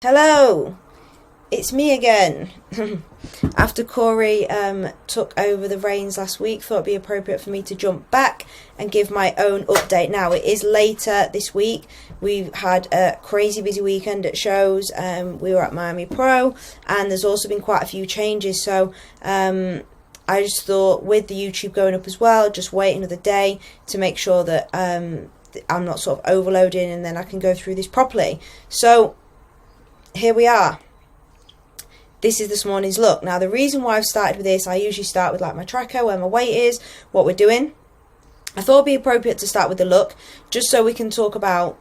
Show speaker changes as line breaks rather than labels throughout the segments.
Hello, it's me again. After Corey took over the reins last week, thought it'd be appropriate for me to jump back and give my own update. Now, it is later this week. We've had a crazy busy weekend at shows. We were at Miami Pro, and there's also been quite a few changes. So I just thought, with the YouTube going up as well, just wait another day to make sure that I'm not sort of overloading, and then I can go through this properly. So here we are. This is this morning's look. Now, the reason why I've started with this, I usually start with like my tracker, where my weight is, what we're doing. I thought it'd be appropriate to start with the look, just so we can talk about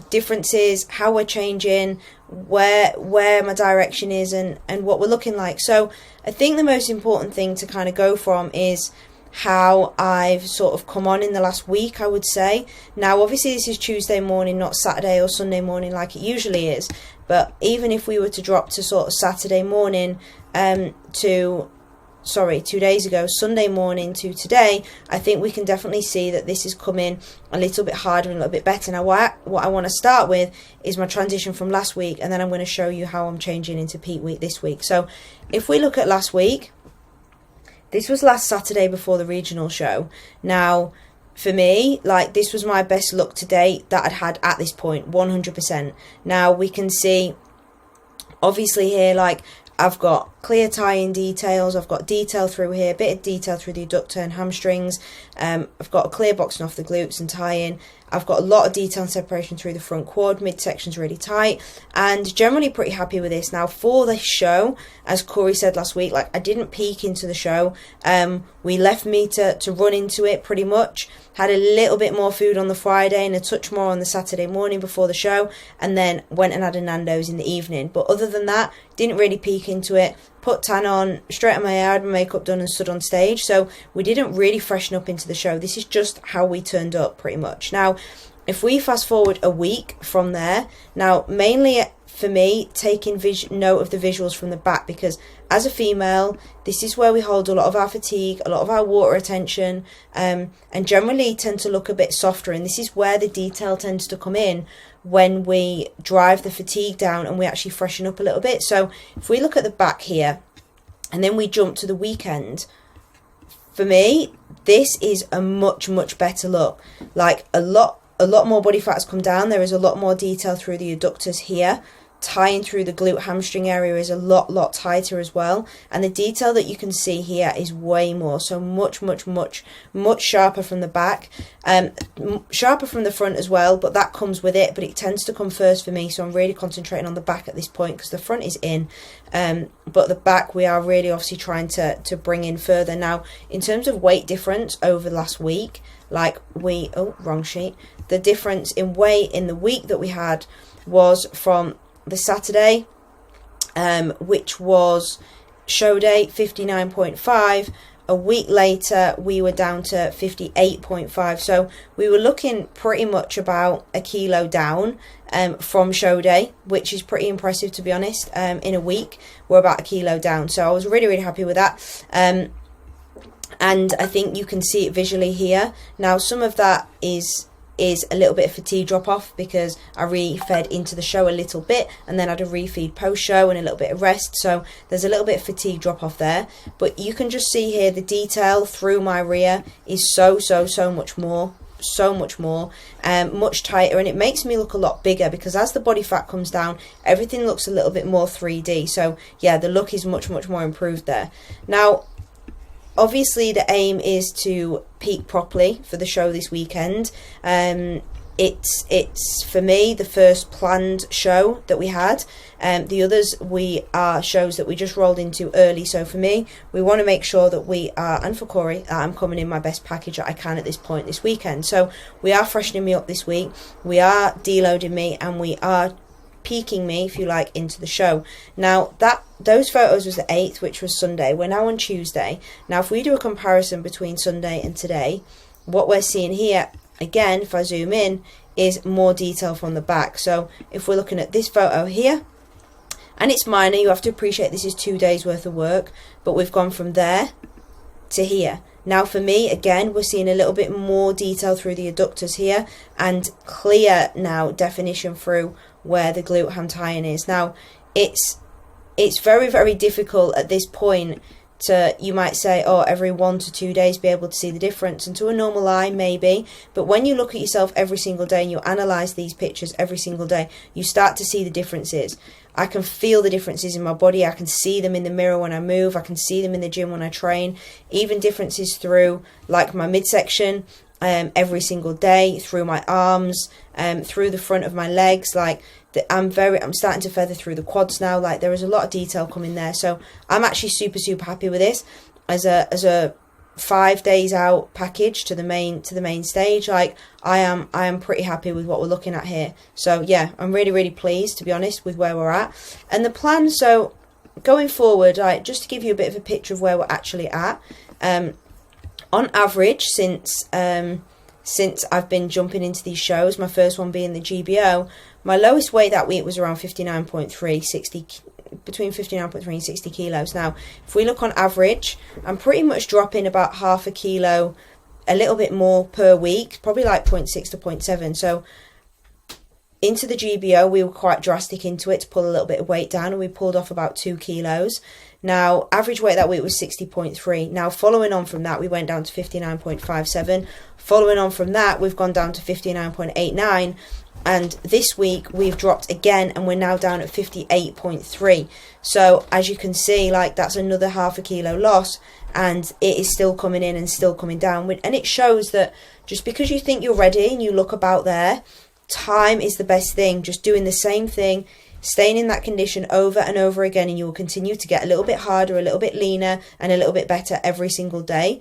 differences, how we're changing, where my direction is, and what we're looking like. So I think the most important thing to kind of go from is how I've sort of come on in the last week, I would say. Now, obviously, this is Tuesday morning, not Saturday or Sunday morning like it usually is. But even if we were to drop to sort of Saturday morning 2 days ago, Sunday morning to today, I think we can definitely see that this is coming a little bit harder and a little bit better. Now, what I want to start with is my transition from last week, and then I'm going to show you how I'm changing into peak week this week. So if we look at last week, this was last Saturday before the regional show. Now, for me, like, this was my best look to date that I'd had at this point, 100%. Now, we can see, obviously here, like, I've got clear tie-in details, I've got detail through here, a bit of detail through the adductor and hamstrings, I've got a clear boxing off the glutes and tie-in, I've got a lot of detail and separation through the front quad, midsection's really tight, and generally pretty happy with this. Now, for this show, as Corey said last week, like, I didn't peek into the show, we left me to run into it pretty much, had a little bit more food on the Friday and a touch more on the Saturday morning before the show, and then went and had a Nando's in the evening. But other than that, didn't really peek into it, put tan on, straightened my hair, had my makeup done and stood on stage. So we didn't really freshen up into the show. This is just how we turned up pretty much. Now, if we fast forward a week from there, now mainly for me, taking note of the visuals from the back, because as a female, this is where we hold a lot of our fatigue, a lot of our water retention, and generally tend to look a bit softer. And this is where the detail tends to come in when we drive the fatigue down and we actually freshen up a little bit. So if we look at the back here, and then we jump to the weekend, for me, this is a much, much better look. Like, a lot more body fat has come down. There is a lot more detail through the adductors here. Tying through the glute hamstring area is a lot tighter as well, and the detail that you can see here is way more, so much sharper from the back, sharper from the front as well, but that comes with it, but it tends to come first for me. So I'm really concentrating on the back at this point, because the front is in, but the back we are really obviously trying to bring in further. Now, in terms of weight difference over last week, like wrong sheet, the difference in weight in the week that we had was from the Saturday, which was show day, 59.5. A week later, we were down to 58.5. So we were looking pretty much about a kilo down from show day, which is pretty impressive, to be honest. In a week, we're about a kilo down. So I was really happy with that. And I think you can see it visually here. Now, some of that is a little bit of fatigue drop off, because I re-fed into the show a little bit and then had a refeed post show and a little bit of rest, so there's a little bit of fatigue drop off there. But you can just see here the detail through my rear is so much more, much tighter, and it makes me look a lot bigger, because as the body fat comes down, everything looks a little bit more 3D. So yeah, the look is much more improved there. Now, obviously, the aim is to peak properly for the show this weekend. It's for me the first planned show that we had. The others are shows that we just rolled into early. So for me, we want to make sure that we are, and for Corey, I'm coming in my best package that I can at this point this weekend. So we are freshening me up this week. We are deloading me, and we are peaking me, if you like, into the show. Now, those photos was the 8th, which was Sunday. We're now on Tuesday. Now, if we do a comparison between Sunday and today, what we're seeing here, again, if I zoom in, is more detail from the back. So if we're looking at this photo here, and it's minor, you have to appreciate this is 2 days worth of work, but we've gone from there to here. Now for me, again, we're seeing a little bit more detail through the adductors here, and clear now definition through where the glutathione is. Now, it's very, very difficult at this point to, you might say, oh, every 1 to 2 days be able to see the difference. And to a normal eye, maybe. But when you look at yourself every single day and you analyse these pictures every single day, you start to see the differences. I can feel the differences in my body. I can see them in the mirror when I move. I can see them in the gym when I train. Even differences through, like, my midsection every single day, through my arms, through the front of my legs. Like, I'm starting to feather through the quads now. Like, there is a lot of detail coming there. So I'm actually super, super happy with this as a 5 days out package to the main stage. Like, I am pretty happy with what we're looking at here. So yeah, I'm really, really pleased, to be honest, with where we're at. And the plan, so going forward, like, just to give you a bit of a picture of where we're actually at, on average, since I've been jumping into these shows, my first one being the GBO, my lowest weight that week was around 59.3, between 59.3 and 60 kilos. Now, if we look on average, I'm pretty much dropping about half a kilo, a little bit more per week, probably like 0.6 to 0.7. So into the GBO, we were quite drastic into it to pull a little bit of weight down, and we pulled off about 2 kilos. Now, average weight that week was 60.3. Now, following on from that, we went down to 59.57. Following on from that, we've gone down to 59.89. And this week, we've dropped again, and we're now down at 58.3. So, as you can see, like, that's another half a kilo loss, and it is still coming in and still coming down. And it shows that just because you think you're ready and you look about there, time is the best thing. Just doing the same thing, staying in that condition over and over again, and you will continue to get a little bit harder, a little bit leaner, and a little bit better every single day.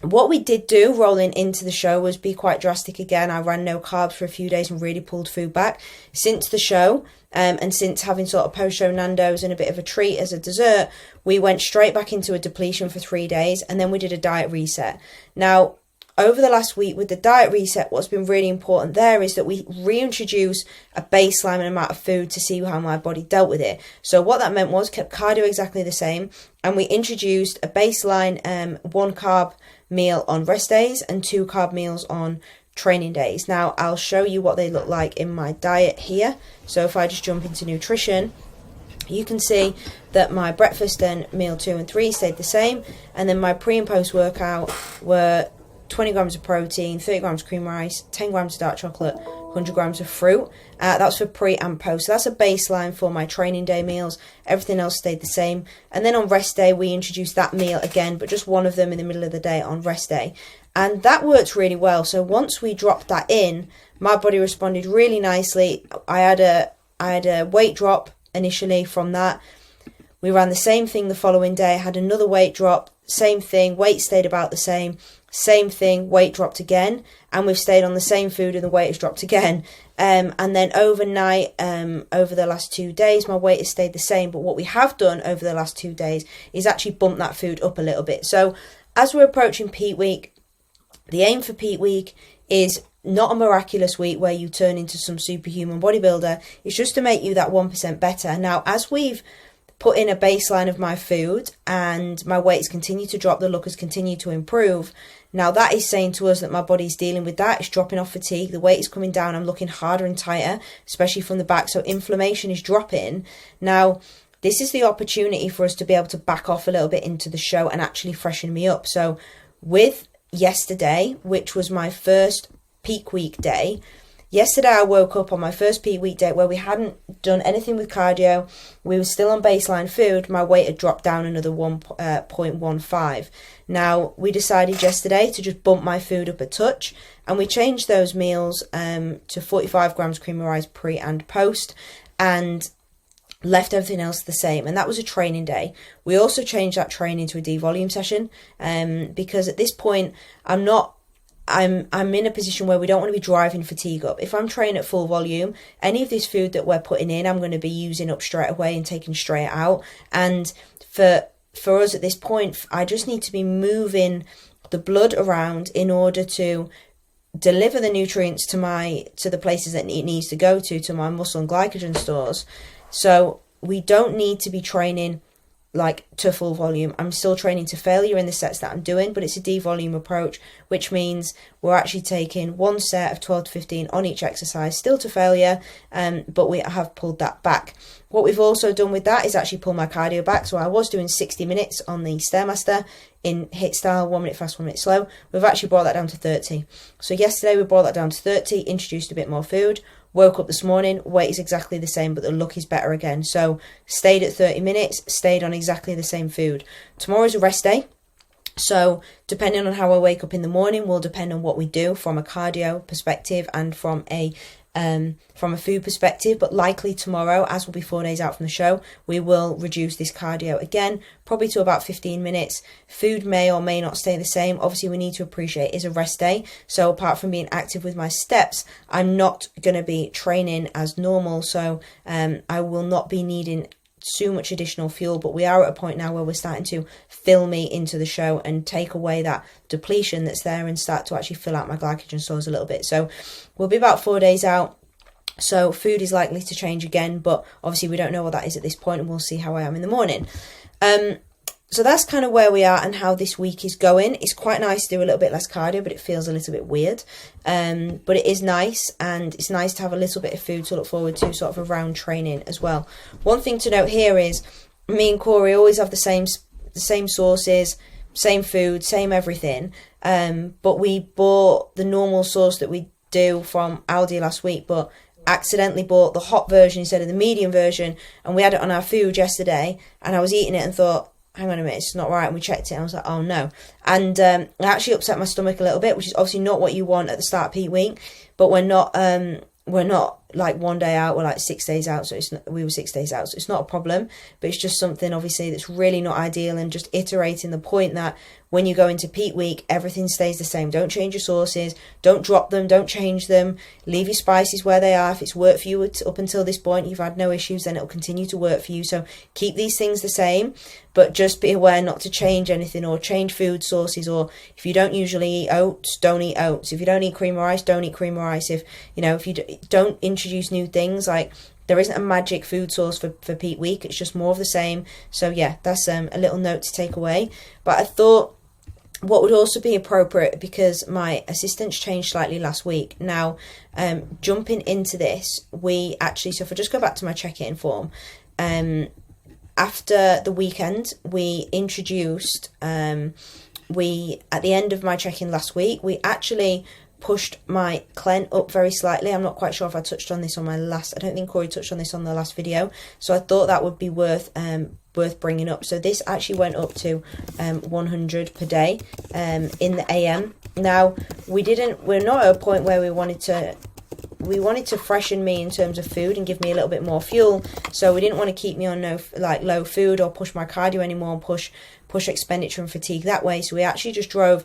What we did do rolling into the show was be quite drastic again. I ran no carbs for a few days and really pulled food back. Since the show, and since having sort of post-show Nando's and a bit of a treat as a dessert, we went straight back into a depletion for 3 days, and then we did a diet reset. Now, over the last week with the diet reset, what's been really important there is that we reintroduce a baseline amount of food to see how my body dealt with it. So what that meant was kept cardio exactly the same, and we introduced a baseline 1 carb meal on rest days and 2 carb meals on training days. Now, I'll show you what they look like in my diet here. So if I just jump into nutrition, you can see that my breakfast and meal 2 and 3 stayed the same, and then my pre and post workout were 20 grams of protein, 30 grams of cream rice, 10 grams of dark chocolate, 100 grams of fruit. That's for pre and post. So that's a baseline for my training day meals. Everything else stayed the same. And then on rest day, we introduced that meal again, but just one of them in the middle of the day on rest day. And that worked really well. So once we dropped that in, my body responded really nicely. I had a weight drop initially from that. We ran the same thing the following day, had another weight drop, same thing, weight stayed about the same. Same thing, weight dropped again, and we've stayed on the same food and the weight has dropped again. And then overnight, over the last 2 days, my weight has stayed the same. But what we have done over the last 2 days is actually bump that food up a little bit. So as we're approaching peak week, the aim for peak week is not a miraculous week where you turn into some superhuman bodybuilder. It's just to make you that 1% better. Now, as we've put in a baseline of my food and my weight has continued to drop, the look has continued to improve. Now that is saying to us that my body's dealing with that. It's dropping off fatigue, the weight is coming down, I'm looking harder and tighter, especially from the back, so inflammation is dropping. Now this is the opportunity for us to be able to back off a little bit into the show and actually freshen me up. So with yesterday, which was my first peak week day, yesterday I woke up on my first peak week day where we hadn't done anything with cardio. We were still on baseline food. My weight had dropped down another 1.15. Now, we decided yesterday to just bump my food up a touch, and we changed those meals to 45 grams cream of rice pre and post, and left everything else the same. And that was a training day. We also changed that training to a devolume session because at this point I'm in a position where we don't want to be driving fatigue up. If I'm training at full volume, any of this food that we're putting in, I'm going to be using up straight away and taking straight out. And for us at this point, I just need to be moving the blood around in order to deliver the nutrients to the places that it needs to go to my muscle and glycogen stores. So we don't need to be training like to full volume. I'm still training to failure in the sets that I'm doing, but it's a D-volume approach, which means we're actually taking one set of 12 to 15 on each exercise, still to failure, but we have pulled that back. What we've also done with that is actually pull my cardio back. So I was doing 60 minutes on the Stairmaster in HIIT style, 1 minute fast, 1 minute slow. We've actually brought that down to 30. So yesterday we brought that down to 30, introduced a bit more food. Woke up this morning, weight is exactly the same, but the look is better again. So stayed at 30 minutes, stayed on exactly the same food. Tomorrow's a rest day. So depending on how I wake up in the morning will depend on what we do from a cardio perspective and from a food perspective. But likely tomorrow, as we'll be 4 days out from the show, we will reduce this cardio again, probably to about 15 minutes. Food may or may not stay the same. Obviously, we need to appreciate it's a rest day. So apart from being active with my steps, I'm not going to be training as normal. So I will not be needing too much additional fuel, but we are at a point now where we're starting to fill me into the show and take away that depletion that's there and start to actually fill out my glycogen stores a little bit. So we'll be about 4 days out. So food is likely to change again, but obviously we don't know what that is at this point, and we'll see how I am in the morning. So that's kind of where we are and how this week is going. It's quite nice to do a little bit less cardio, but it feels a little bit weird. But it is nice, and it's nice to have a little bit of food to look forward to, sort of around training as well. One thing to note here is me and Corey always have the same sources, same food, same everything. But we bought the normal sauce that we do from Aldi last week, but accidentally bought the hot version instead of the medium version, and we had it on our food yesterday, and I was eating it and thought, hang on a minute, it's not right. And we checked it and I was like, oh no. And it actually upset my stomach a little bit, which is obviously not what you want at the start of peak week. But we're not like 1 day out, we're like 6 days out. So we were 6 days out. So it's not a problem, but it's just something obviously that's really not ideal, and just iterating the point that when you go into peak week, everything stays the same. Don't change your sauces, don't drop them, don't change them, leave your spices where they are. If it's worked for you up until this point, you've had no issues, then it'll continue to work for you. So keep these things the same, but just be aware not to change anything or change food sources. Or if you don't usually eat oats, don't eat oats. If you don't eat cream or rice, don't eat cream or rice. If you don't introduce new things, like there isn't a magic food source for peak week. It's just more of the same. So yeah, that's a little note to take away. But I thought what would also be appropriate, because my assistants changed slightly last week. Now, jumping into this, we actually, so if I just go back to my check-in form, after the weekend, we introduced, at the end of my check-in last week, we actually pushed my clen up very slightly. I'm not quite sure if I touched on this on my last, I don't think Corey touched on this on the last video, so I thought that would be worth bringing up. So this actually went up to 100 per day in the AM. Now we're not at a point where we wanted to freshen me in terms of food and give me a little bit more fuel, so we didn't want to keep me on low food or push my cardio anymore and push expenditure and fatigue that way. So we actually just drove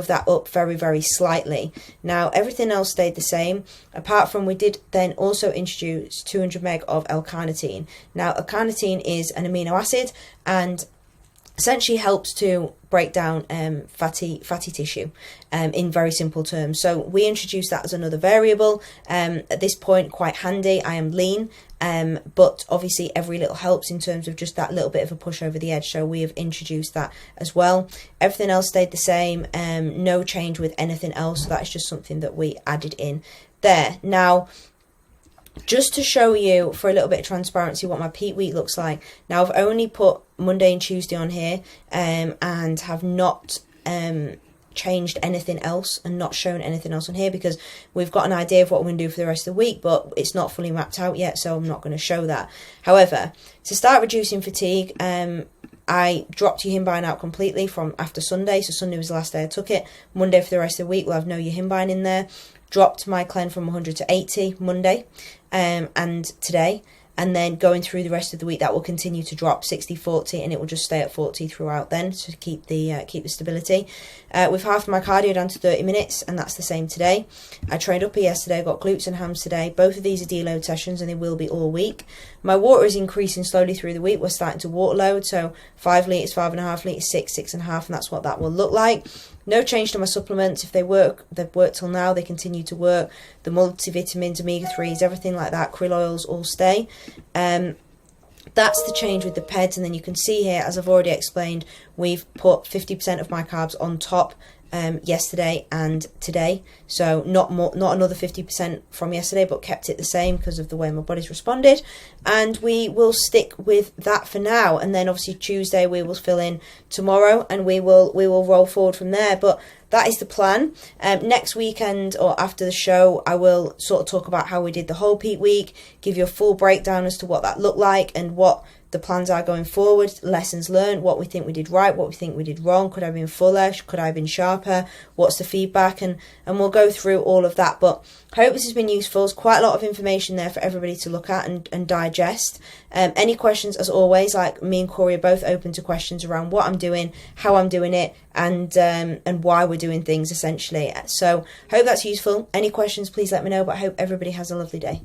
that up very, very slightly. Now everything else stayed the same, apart from we did then also introduce 200 meg of L-carnitine. Now L-carnitine is an amino acid and essentially helps to break down fatty tissue in very simple terms. So we introduced that as another variable. At this point, quite handy. I am lean, but obviously every little helps in terms of just that little bit of a push over the edge. So we have introduced that as well. Everything else stayed the same. No change with anything else. So that's just something that we added in there. Now, just to show you for a little bit of transparency what my peak week looks like. Now I've only put Monday and Tuesday on here and have not changed anything else and not shown anything else on here, because we've got an idea of what we're going to do for the rest of the week, but it's not fully mapped out yet, so I'm not going to show that. However, to start reducing fatigue, I dropped Yohimbine out completely from after Sunday. So Sunday was the last day I took it. Monday for the rest of the week we'll have no Yohimbine in there. Dropped my clen from 100 to 80 Monday and today. And then going through the rest of the week, that will continue to drop 60, 40, and it will just stay at 40 throughout then to keep the stability. We've halved my cardio down to 30 minutes, and that's the same today. I trained upper yesterday, got glutes and hams today. Both of these are deload sessions, and they will be all week. My water is increasing slowly through the week. We're starting to water load, so 5 litres, 5.5 litres, 6, 6.5, and that's what that will look like. No change to my supplements. If they work, they've worked till now, they continue to work. The multivitamins, omega-3s, everything like that, krill oils all stay. that's the change with the PEDs. And then you can see here, as I've already explained, we've put 50% of my carbs on top yesterday and today, so not another 50% from yesterday, but kept it the same because of the way my body's responded. And we will stick with that for now, and then obviously Tuesday we will fill in tomorrow, and we will roll forward from there. But that is the plan. Next weekend, or after the show, I will sort of talk about how we did the whole peak week, give you a full breakdown as to what that looked like and what the plans are going forward, lessons learned, what we think we did right, what we think we did wrong, could I have been fuller, could I have been sharper, what's the feedback, and we'll go through all of that. But I hope this has been useful. There's quite a lot of information there for everybody to look at and digest. Any questions, as always, like me and Corey are both open to questions around what I'm doing, how I'm doing it, and why we're doing things, essentially. So hope that's useful. Any questions, please let me know, but I hope everybody has a lovely day.